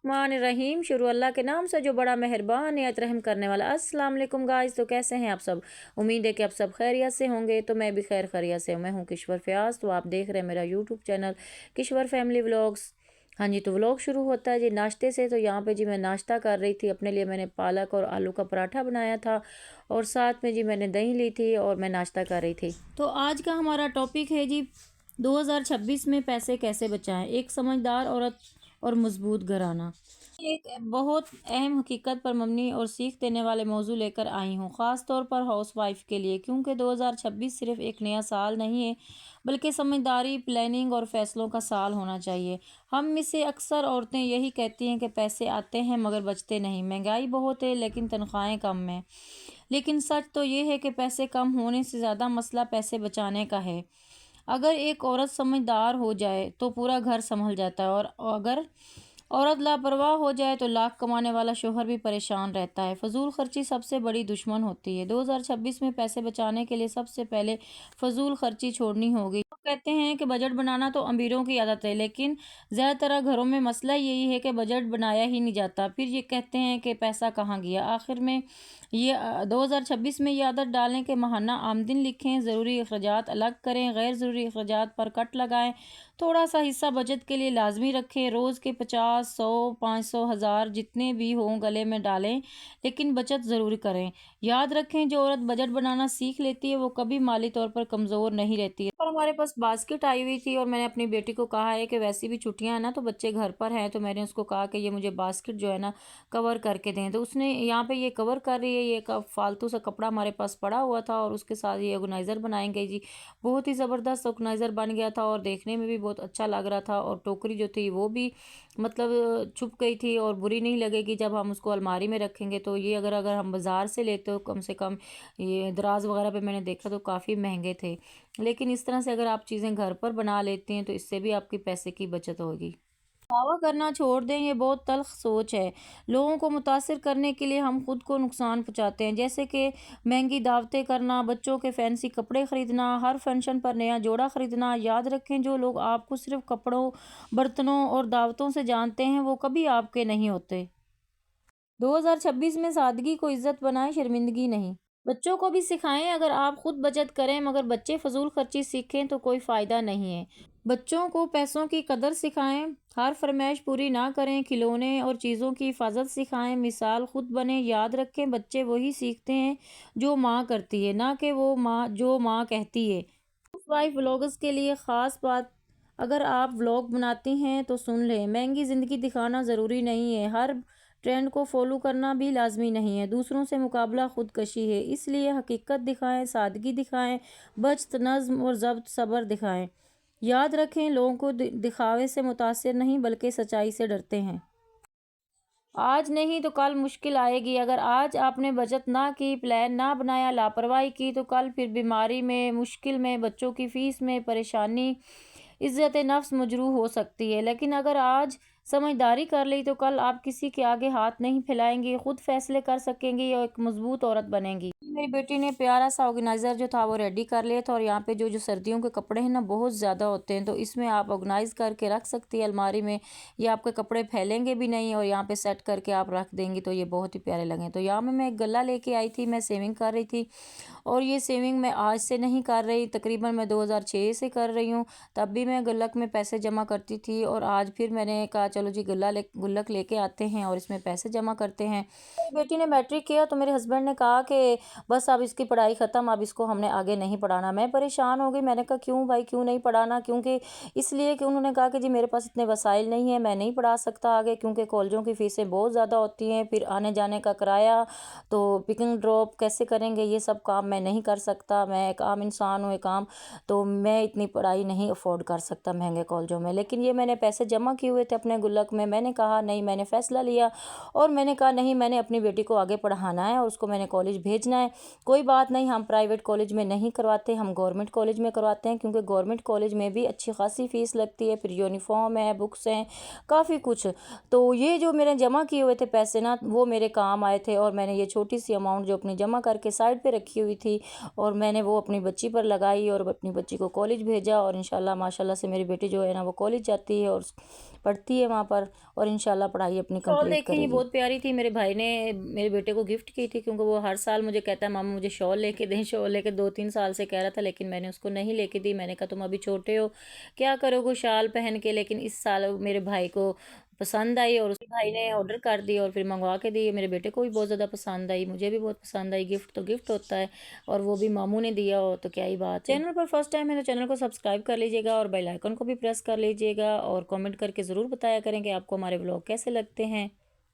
बिस्मिल्लाहिर्रहमानिर्रहीम। शुरू अल्लाह के नाम से जो बड़ा मेहरबान नियत रहम करने वाला। अस्सलाम वालेकुम गाइस, तो कैसे हैं आप सब? उम्मीद है कि आप सब खैरियत से होंगे। तो मैं भी खैरियत से हूँ। मैं हूँ किश्वर फयाज। तो आप देख रहे हैं मेरा YouTube channel Kishwar family vlogs. हाँ जी, तो व्लॉग शुरू होता है जी नाश्ते से। तो यहाँ पे जी मैं नाश्ता कर रही थी। अपने लिए मैंने पालक और आलू का पराठा बनाया था और साथ में जी मैंने दही ली थी और मैं नाश्ता कर रही थी। तो आज का हमारा टॉपिक है जी 2026 में पैसे कैसे बचाएं, एक समझदार औरत और मजबूत घराना। एक बहुत अहम हकीकत पर मबनी और सीख देने वाले मौजू लेकर आई हूँ, ख़ास तौर पर हाउस वाइफ के लिए, क्योंकि 2026 सिर्फ एक नया साल नहीं है बल्कि समझदारी, प्लानिंग और फैसलों का साल होना चाहिए। हम में से अक्सर औरतें यही कहती हैं कि पैसे आते हैं मगर बचते नहीं, महंगाई बहुत है लेकिन तनख्वाहें कम हैं। लेकिन सच तो ये है कि पैसे कम होने से ज़्यादा मसला पैसे बचाने का है। अगर एक औरत समझदार हो जाए तो पूरा घर संभल जाता है, और अगर औरत लापरवाह हो जाए तो लाख कमाने वाला शोहर भी परेशान रहता है। फजूल खर्ची सबसे बड़ी दुश्मन होती है। 2026 में पैसे बचाने के लिए सबसे पहले फजूल खर्ची छोड़नी होगी। तो कहते हैं कि बजट बनाना तो अमीरों की आदत है, लेकिन ज़्यादातर घरों में मसला यही है कि बजट बनाया ही नहीं जाता। फिर ये कहते हैं कि पैसा कहाँ गया। आखिर में ये 2026 में ये आदत डालें कि माहाना आमदन लिखें, ज़रूरी अखराजात अलग करें, गैर ज़रूरी अखराजात पर कट लगाएं, थोड़ा सा हिस्सा बचत के लिए लाजमी रखें। रोज़ के 50, 100, 500, 1000 जितने भी हों गले में डालें, लेकिन बचत ज़रूर करें। याद रखें, जो औरत बजट बनाना सीख लेती है वो कभी माली तौर पर कमज़ोर नहीं रहती है। पर हमारे पास बास्केट आई हुई थी और मैंने अपनी बेटी को कहा है कि वैसी भी छुट्टियां हैं ना, तो बच्चे घर पर हैं, तो मैंने उसको कहा कि ये मुझे बास्केट जो है ना कवर करके दें। तो उसने यहाँ पे ये कवर कर रही है। ये फालतू सा कपड़ा हमारे पास पड़ा हुआ था और उसके साथ ये ऑर्गेनाइज़र बनाएंगे जी। बहुत ही ज़बरदस्त ऑर्गेनाइज़र बन गया था और देखने में भी बहुत अच्छा लग रहा था। और टोकरी जो थी वो भी मतलब छुप गई थी और बुरी नहीं लगेगी जब हम उसको अलमारी में रखेंगे। तो ये अगर अगर हम बाज़ार से लेते हो, कम से कम ये दराज वगैरह पे मैंने देखा तो काफ़ी महंगे थे। लेकिन इस तरह से अगर आप चीज़ें घर पर बना लेती हैं तो इससे भी आपकी पैसे की बचत होगी। दावा करना छोड़ दें, ये बहुत तल्ख सोच है। लोगों को मुतासिर करने के लिए हम खुद को नुकसान पहुंचाते हैं, जैसे कि महंगी दावतें करना, बच्चों के फैंसी कपड़े खरीदना, हर फंक्शन पर नया जोड़ा खरीदना। याद रखें, जो लोग आपको सिर्फ कपड़ों, बर्तनों और दावतों से जानते हैं वो कभी आपके नहीं होते। 2026 में सादगी को इज्जत बनाएं, शर्मिंदगी नहीं। बच्चों को भी सिखाएं, अगर आप खुद बचत करें मगर बच्चे फजूल खर्ची सीखें तो कोई फ़ायदा नहीं है। बच्चों को पैसों की कदर सिखाएं, हर फरमाइश पूरी ना करें, खिलौने और चीज़ों की हिफाजत सिखाएं, मिसाल खुद बने। याद रखें, बच्चे वही सीखते हैं जो माँ करती है, ना कि वो माँ जो माँ कहती है। वाइफ व्लॉगर्स के लिए ख़ास बात, अगर आप व्लॉग बनाती हैं तो सुन लें, महंगी ज़िंदगी दिखाना ज़रूरी नहीं है, हर ट्रेंड को फॉलो करना भी लाजमी नहीं है। दूसरों से मुकाबला खुदकशी है, इसलिए हकीकत दिखाएं, सादगी दिखाएं, बचत, नज़्म और ज़ब्त, सब्र दिखाएं। याद रखें, लोगों को दिखावे से मुतासिर नहीं बल्कि सच्चाई से डरते हैं। आज नहीं तो कल मुश्किल आएगी। अगर आज आपने बचत ना की, प्लान ना बनाया, लापरवाही की, तो कल फिर बीमारी में, मुश्किल में, बच्चों की फीस में, परेशानी, इज्जत नफ्स मजरूह हो सकती है। लेकिन अगर आज समझदारी कर ली तो कल आप किसी के आगे हाथ नहीं फैलाएंगी, खुद फैसले कर सकेंगी और एक मजबूत औरत बनेंगी। मेरी बेटी ने प्यारा सा ऑर्गेनाइज़र जो था वो रेडी कर लिया था। और यहाँ पे जो जो सर्दियों के कपड़े हैं ना बहुत ज़्यादा होते हैं, तो इसमें आप ऑर्गेनाइज़ करके रख सकती है अलमारी में। ये आपके कपड़े फैलेंगे भी नहीं और यहाँ पे सेट करके आप रख देंगी तो ये बहुत ही प्यारे लगें। तो यहाँ मैं एक गल्ला लेके आई थी, मैं सेविंग कर रही थी। और ये सेविंग मैं आज से नहीं कर रही, तकरीबन मैं 2006 से कर रही हूँ। तब भी मैं गुल्लक में पैसे जमा करती थी और आज फिर मैंने कहा चलो जी गुल्लक लेके आते हैं और इसमें पैसे जमा करते हैं। मेरी बेटी ने मैट्रिक किया तो मेरे हस्बैंड ने कहा कि बस अब इसकी पढ़ाई ख़त्म, अब इसको हमने आगे नहीं पढ़ाना। मैं परेशान हो गई। मैंने कहा क्यों भाई, क्यों नहीं पढ़ाना? क्योंकि इसलिए कि उन्होंने कहा कि जी मेरे पास इतने वसाइल नहीं है, मैं नहीं पढ़ा सकता आगे, क्योंकि कॉलेजों की फ़ीसें बहुत ज़्यादा होती हैं, फिर आने जाने का किराया, तो पिकिंग ड्रॉप कैसे करेंगे, ये सब काम मैं नहीं कर सकता। मैं एक आम इंसान हूँ, एक आम, तो मैं इतनी पढ़ाई नहीं अफोर्ड कर सकता महंगे कॉलेजों में। लेकिन ये मैंने पैसे जमा किए हुए थे अपने गुल्लक में। मैंने कहा नहीं, मैंने फ़ैसला लिया और मैंने कहा नहीं, मैंने अपनी बेटी को आगे पढ़ाना है और उसको मैंने कॉलेज भेजना है। कोई बात नहीं, हम प्राइवेट कॉलेज में नहीं करवाते, हम गवर्नमेंट कॉलेज में करवाते हैं, क्योंकि गवर्नमेंट कॉलेज में भी अच्छी खासी फ़ीस लगती है, फिर यूनिफॉर्म है, बुक्स हैं, काफ़ी कुछ। तो ये जो मैंने जमा किए हुए थे पैसे ना, वो मेरे काम आए थे, और मैंने ये छोटी सी अमाउंट जो अपनी जमा करके साइड पे रखी हुई थी, और मैंने वो अपनी बच्ची पर लगाई और अपनी बच्ची को कॉलेज भेजा। और इंशाल्लाह माशाल्लाह से मेरी बेटी जो है ना वो कॉलेज जाती है और पढ़ती है वहाँ पर, और इंशाल्लाह पढ़ाई अपनी शॉल कंप्लीट देखें, ये करेगी। बहुत प्यारी थी। मेरे भाई ने मेरे बेटे को गिफ्ट की थी, क्योंकि वो हर साल मुझे कहता है मामा मुझे शॉल लेके दें, शॉल लेके 2-3 साल से कह रहा था, लेकिन मैंने उसको नहीं लेके दी। मैंने कहा तुम अभी छोटे हो, क्या करोगे शाल पहन के। लेकिन इस साल मेरे भाई को पसंद आई और उसके भाई ने ऑर्डर कर दी और फिर मंगवा के दी। मेरे बेटे को भी बहुत ज़्यादा पसंद आई, मुझे भी बहुत पसंद आई। गिफ्ट तो गिफ्ट होता है, और वो भी मामू ने दिया हो तो क्या ही बात है। चैनल पर फर्स्ट टाइम है तो चैनल को सब्सक्राइब कर लीजिएगा और बेल आइकन को भी प्रेस कर लीजिएगा, और कमेंट करके ज़रूर बताया करें कि आपको हमारे व्लॉग कैसे लगते हैं।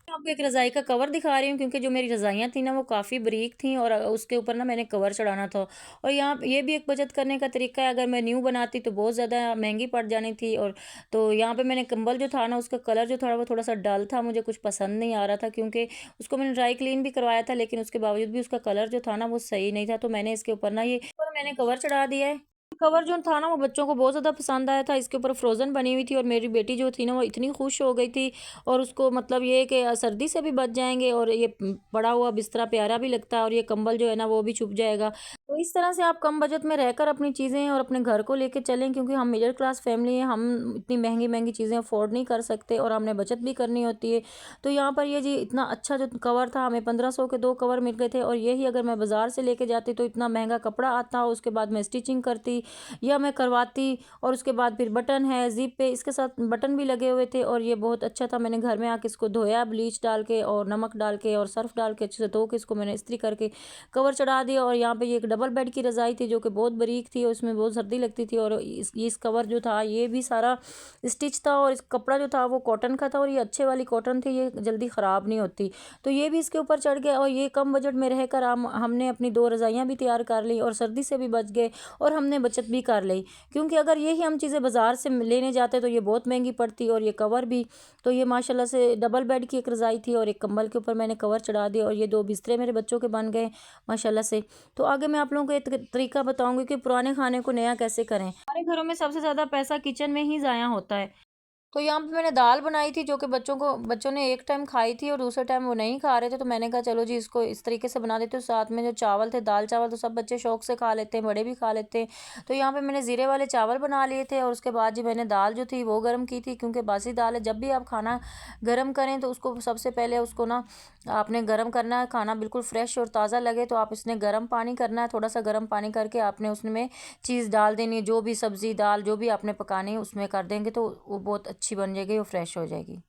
मैं आपको एक रज़ाई का कवर दिखा रही हूँ, क्योंकि जो मेरी रज़ाइयाँ थी ना वो काफ़ी बारीक थी, और उसके ऊपर ना मैंने कवर चढ़ाना था। और यहाँ ये भी एक बचत करने का तरीका है, अगर मैं न्यू बनाती तो बहुत ज़्यादा महंगी पड़ जानी थी। और तो यहाँ पे मैंने कंबल जो था ना उसका कलर जो था वो थोड़ा सा डल था, मुझे कुछ पसंद नहीं आ रहा था, क्योंकि उसको मैंने ड्राई क्लीन भी करवाया था, लेकिन उसके बावजूद भी उसका कलर जो था ना वो सही नहीं था। तो मैंने इसके ऊपर ना ये ऊपर मैंने कवर चढ़ा दिया है। कवर जो था ना वो बच्चों को बहुत ज़्यादा पसंद आया था। इसके ऊपर फ्रोज़न बनी हुई थी, और मेरी बेटी जो थी ना वो इतनी खुश हो गई थी, और उसको मतलब ये है कि सर्दी से भी बच जाएंगे, और ये पड़ा हुआ बिस्तरा प्यारा भी लगता है, और ये कंबल जो है ना वो भी छुप जाएगा। तो इस तरह से आप कम बजट में रहकर अपनी चीज़ें और अपने घर को लेके चलें, क्योंकि हम मिडिल क्लास फैमिली हैं, हम इतनी महंगी महंगी चीज़ें अफोर्ड नहीं कर सकते, और हमने बचत भी करनी होती है। तो यहाँ पर ये जी इतना अच्छा जो कवर था, हमें 1500 के 2 कवर मिल गए थे, और यही अगर मैं बाज़ार से लेके जाती तो इतना महंगा कपड़ा आता, उसके बाद मैं स्टिचिंग करती या मैं करवाती, और उसके बाद फिर बटन है ज़िप पे, इसके साथ बटन भी लगे हुए थे, और ये बहुत अच्छा था। मैंने घर में आके इसको धोया ब्लीच डाल के और नमक डाल के और सर्फ डाल के अच्छे से धो के इसको मैंने इस्त्री करके कवर चढ़ा दिया। और यहाँ पे ये एक डबल बेड की रज़ाई थी जो कि बहुत बारीक थी, और उसमें बहुत सर्दी लगती थी, और इस कवर जो था ये भी सारा स्टिच था, और इस कपड़ा जो था वो कॉटन का था, और ये अच्छे वाली कॉटन थी, ये जल्दी ख़राब नहीं होती। तो ये भी इसके ऊपर चढ़ गया, और ये कम बजट में रहकर हमने अपनी 2 रज़ाइयाँ भी तैयार कर ली, और सर्दी से भी बच गए, और हमने बचत भी कर ली। क्योंकि अगर यही हम चीज़ें बाज़ार से लेने जाते तो ये बहुत महंगी पड़ती, और ये कवर भी। तो ये माशाल्लाह से डबल बेड की एक रज़ाई थी, और एक कंबल के ऊपर मैंने कवर चढ़ा दिया, और ये 2 बिस्तरे मेरे बच्चों के बन गए माशाल्लाह से। तो आगे मैं आप लोगों को एक तरीका बताऊंगी कि पुराने खाने को नया कैसे करें। हमारे घरों में सबसे ज़्यादा पैसा किचन में ही ज़ाया होता है। तो यहाँ पे मैंने दाल बनाई थी, जो कि बच्चों ने एक टाइम खाई थी और दूसरे टाइम वो नहीं खा रहे थे। तो मैंने कहा चलो जी इसको इस तरीके से बना देते हो। साथ में जो चावल थे, दाल चावल, तो सब बच्चे शौक से खा लेते हैं, बड़े भी खा लेते हैं। तो यहाँ पे मैंने ज़ीरे वाले चावल बना लिए थे, और उसके बाद जी मैंने दाल जो थी वो गर्म की थी, क्योंकि बासी दाल है। जब भी आप खाना गर्म करें तो उसको सबसे पहले उसको ना आपने गर्म करना है। खाना बिल्कुल फ्रेश और ताज़ा लगे तो आप इसने गर्म पानी करना है। थोड़ा सा गर्म पानी करके आपने उसमें चीज़ डाल देनी है, जो भी सब्ज़ी दाल जो भी आपने पकानी है उसमें कर देंगे तो वो बहुत अच्छी बन जाएगी, वो फ्रेश हो जाएगी।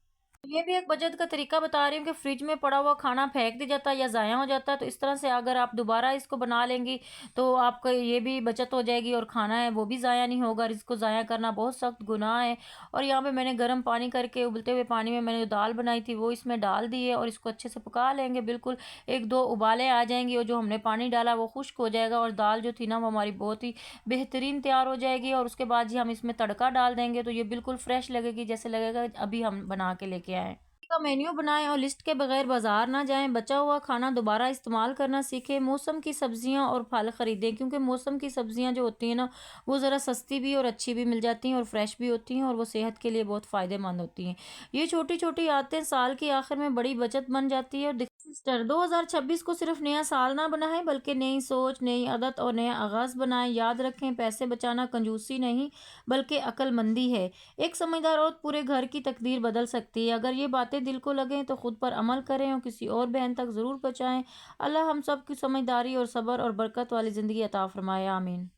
ये भी एक बचत का तरीका बता रही हूँ कि फ्रिज में पड़ा हुआ खाना फेंक दिया जाता है या ज़ाया हो जाता है। तो इस तरह से अगर आप दोबारा इसको बना लेंगी तो आपका ये भी बचत हो जाएगी, और खाना है वो भी ज़ाया नहीं होगा। और इसको ज़ाया करना बहुत सख्त गुनाह है। और यहाँ पे मैंने गर्म पानी करके उबलते हुए पानी में मैंने जो दाल बनाई थी वो इसमें डाल दी है, और इसको अच्छे से पका लेंगे। बिल्कुल 1-2 उबाले आ जाएंगी, और जो हमने पानी डाला वो खुश्क हो जाएगा, और दाल जो थी ना वो हमारी बहुत ही बेहतरीन तैयार हो जाएगी। और उसके बाद जी हम इसमें तड़का डाल देंगे, तो ये बिल्कुल फ्रेश लगेगी, जैसे लगेगा अभी हम बना के लेके आए का मेन्यू बनाएं, और लिस्ट के बगैर बाजार ना जाएं। बचा हुआ खाना दोबारा इस्तेमाल करना सीखें। मौसम की सब्जियां और फल खरीदें, क्योंकि मौसम की सब्जियां जो होती हैं ना वो ज़रा सस्ती भी और अच्छी भी मिल जाती हैं, और फ्रेश भी होती हैं, और वो सेहत के लिए बहुत फ़ायदेमंद होती हैं। ये छोटी छोटी आदतें साल के आखिर में बड़ी बचत बन जाती है। और सिस्टर 2026 को सिर्फ नया साल ना बनाएं, बल्कि नई सोच, नई आदत और नया आगाज़ बनाएं। याद रखें, पैसे बचाना कंजूसी नहीं बल्कि अक्लमंदी है। एक समझदार औरत पूरे घर की तकदीर बदल सकती है। अगर ये बातें दिल को लगें तो खुद पर अमल करें और किसी और बहन तक ज़रूर पहुँचाएं। अल्लाह हम सब की समझदारी और सब्र और बरकत वाली ज़िंदगी अता फरमाए, आमीन।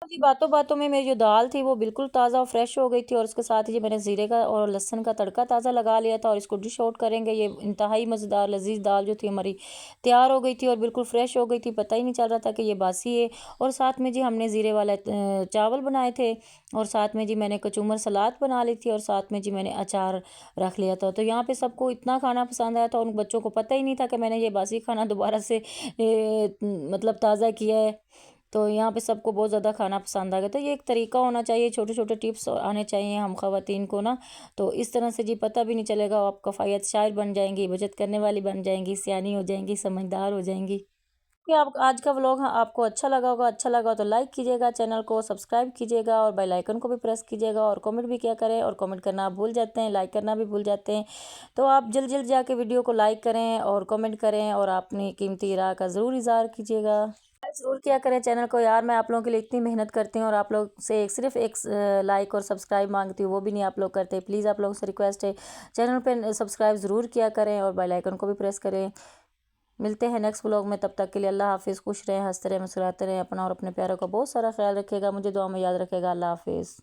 जी बातों बातों में मेरी जो दाल थी वो बिल्कुल ताज़ा और फ्रेश हो गई थी, और उसके साथ ही मैंने ज़ीरे का और लहसुन का तड़का ताज़ा लगा लिया था, और इसको डिश आउट करेंगे। ये इंतहाई मज़ेदार लजीज दाल जो थी हमारी तैयार हो गई थी, और बिल्कुल फ्रेश हो गई थी, पता ही नहीं चल रहा था कि ये बासी है। और साथ में जी हमने ज़ीरे वाला चावल बनाए थे, और साथ में जी मैंने कचूमर सलाद बना ली थी, और साथ में जी मैंने अचार रख लिया था। तो यहाँ पे सबको इतना खाना पसंद आया था, उन बच्चों को पता ही नहीं था कि मैंने ये बासी खाना दोबारा से मतलब ताज़ा किया है। तो यहाँ पे सबको बहुत ज़्यादा खाना पसंद आ गया। तो ये एक तरीका होना चाहिए, छोटे छोटे टिप्स आने चाहिए हम ख़वातीन को ना। तो इस तरह से जी पता भी नहीं चलेगा, आप कफ़ायत शायर बन जाएंगी, बचत करने वाली बन जाएंगी, सियानी हो जाएंगी, समझदार हो जाएंगी। कि आप आज का व्लॉग आपको अच्छा लगा होगा, अच्छा लगा तो लाइक कीजिएगा, चैनल को सब्सक्राइब कीजिएगा और बेल आइकन को भी प्रेस कीजिएगा और कमेंट भी किया करें। और कमेंट करना आप भूल जाते हैं, लाइक करना भी भूल जाते हैं, तो आप जल्द जल्द जाके वीडियो को लाइक करें और कमेंट करें और अपनी कीमती राय का ज़रूर इज़हार कीजिएगा। ज़रूर किया करें चैनल को, यार मैं आप लोगों के लिए इतनी मेहनत करती हूँ और आप लोग से सिर्फ एक लाइक और सब्सक्राइब मांगती हूँ, वो भी नहीं आप लोग करते। प्लीज़ आप लोगों से रिक्वेस्ट है, चैनल पे सब्सक्राइब ज़रूर किया करें और बेल आइकन को भी प्रेस करें। मिलते हैं नेक्स्ट व्लॉग में, तब तक के लिए अल्लाह हाफिज़। खुश रहें, हंसते रहें, मुस्कुराते रहें। अपना और अपने प्यारों का बहुत सारा ख्याल रखिएगा, मुझे दुआ में याद रखेगा। अल्लाह हाफिज़।